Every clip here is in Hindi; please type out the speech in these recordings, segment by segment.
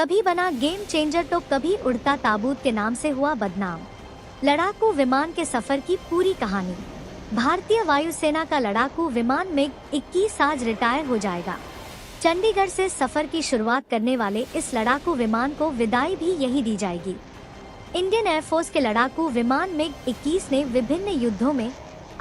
कभी बना गेम चेंजर तो कभी उड़ता ताबूत के नाम से हुआ बदनाम। लड़ाकू विमान के सफर की पूरी कहानी। भारतीय वायुसेना का लड़ाकू विमान मिग-21 आज रिटायर हो जाएगा। चंडीगढ़ से सफर की शुरुआत करने वाले इस लड़ाकू विमान को विदाई भी यही दी जाएगी। इंडियन एयरफोर्स के लड़ाकू विमान मिग-21 ने विभिन्न युद्धों में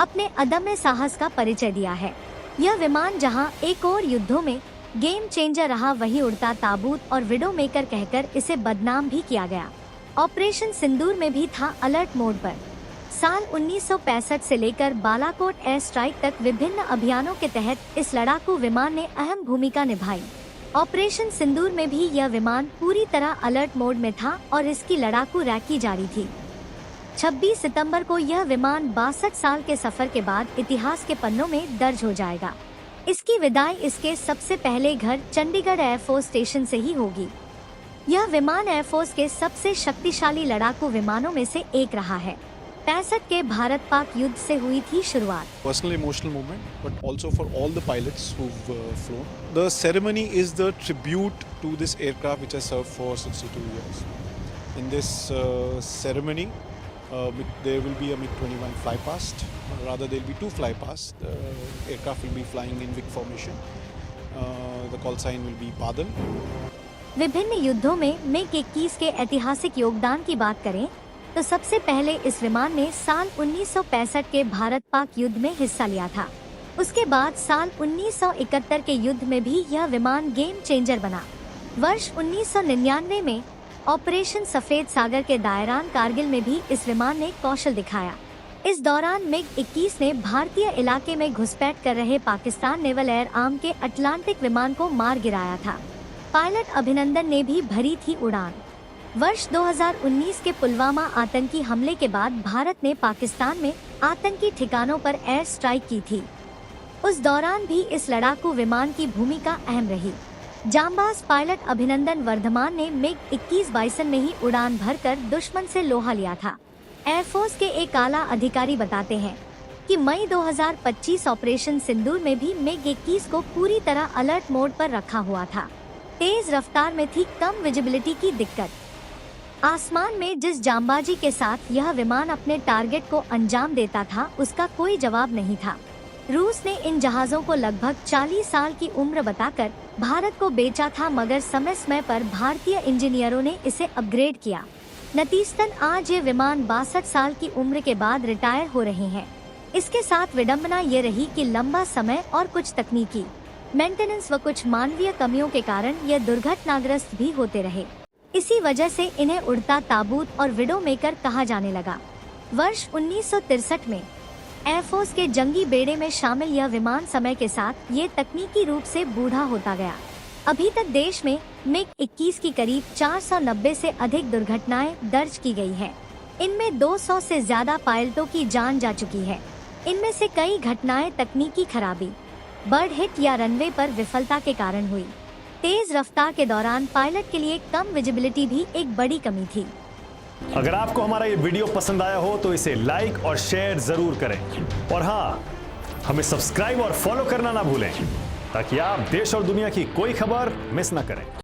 अपने अदम्य साहस का परिचय दिया है। यह विमान जहां एक और युद्धों में गेम चेंजर रहा, वहीं उड़ता ताबूत और विडो मेकर कहकर इसे बदनाम भी किया गया। ऑपरेशन सिंदूर में भी था अलर्ट मोड पर। साल 1965 से लेकर बालाकोट एयर स्ट्राइक तक विभिन्न अभियानों के तहत इस लड़ाकू विमान ने अहम भूमिका निभाई। ऑपरेशन सिंदूर में भी यह विमान पूरी तरह अलर्ट मोड में था और इसकी लड़ाकू रैकी जारी थी। 26 सितंबर को यह विमान 62 साल के सफर के बाद इतिहास के पन्नों में दर्ज हो जाएगा। इसकी विदाई इसके सबसे पहले घर चंडीगढ़ एयरफोर्स स्टेशन से ही होगी। यह विमान एयरफोर्स के सबसे शक्तिशाली लड़ाकू विमानों में से एक रहा है। 65 के भारत पाक युद्ध से हुई थी शुरुआत। Personal emotional moment, but also for all the pilots who've flown. The ceremony is the tribute to this aircraft which has served for 62 years. In this ceremony, there will be a MiG-21 fly past. Rather, there will be two fly past. The aircraft will be flying in WIC formation. The call sign will be Badal. विभिन्न युद्धों में मिग-21 के ऐतिहासिक योगदान की बात करें तो सबसे पहले इस विमान ने साल 1965 के भारत पाक युद्ध में हिस्सा लिया था। उसके बाद साल 1971 के युद्ध में भी यह विमान गेम चेंजर बना। वर्ष 1999 में ऑपरेशन सफेद सागर के दायरान कारगिल में भी इस विमान ने कौशल दिखाया। इस दौरान मिग-21 ने भारतीय इलाके में घुसपैठ कर रहे पाकिस्तान नेवल एयर आर्म के अटलांटिक विमान को मार गिराया था। पायलट अभिनंदन ने भी भरी थी उड़ान। वर्ष 2019 के पुलवामा आतंकी हमले के बाद भारत ने पाकिस्तान में आतंकी ठिकानों पर एयर स्ट्राइक की थी। उस दौरान भी इस लड़ाकू विमान की भूमिका अहम रही। जांबाज पायलट अभिनंदन वर्धमान ने मिग-21 बाइसन में ही उड़ान भरकर दुश्मन से लोहा लिया था। एयरफोर्स के एक आला अधिकारी बताते हैं कि मई 2025 ऑपरेशन सिंदूर में भी मिग-21 को पूरी तरह अलर्ट मोड पर रखा हुआ था। तेज रफ्तार में थी कम विजिबिलिटी की दिक्कत। आसमान में जिस जांबाजी के साथ यह विमान अपने टारगेट को अंजाम देता था, उसका कोई जवाब नहीं था। रूस ने इन जहाजों को लगभग 40 साल की उम्र बताकर भारत को बेचा था, मगर समय पर भारतीय इंजीनियरों ने इसे अपग्रेड किया। नतीजतन आज ये विमान 62 साल की उम्र के बाद रिटायर हो रहे हैं। इसके साथ विडंबना ये रही कि लंबा समय और कुछ तकनीकी मेंटेनेंस व कुछ मानवीय कमियों के कारण यह दुर्घटनाग्रस्त भी होते रहे। इसी वजह से इन्हें उड़ता ताबूत और विडो मेकर कहा जाने लगा। वर्ष 1963 में एयरफोर्स के जंगी बेड़े में शामिल यह विमान समय के साथ ये तकनीकी रूप से बूढ़ा होता गया। अभी तक देश में मिग-21 की करीब 490 से अधिक दुर्घटनाएं दर्ज की गई हैं। इनमें 200 से ज्यादा पायलटों की जान जा चुकी है। इनमें से कई घटनाएं तकनीकी खराबी, बर्ड हिट या रनवे पर विफलता के कारण हुई। तेज रफ्तार के दौरान पायलट के लिए कम विजिबिलिटी भी एक बड़ी कमी थी। अगर आपको हमारा ये वीडियो पसंद आया हो तो इसे लाइक और शेयर जरूर करें, और हाँ, हमें सब्सक्राइब और फॉलो करना ना भूलें ताकि आप देश और दुनिया की कोई खबर मिस ना करें।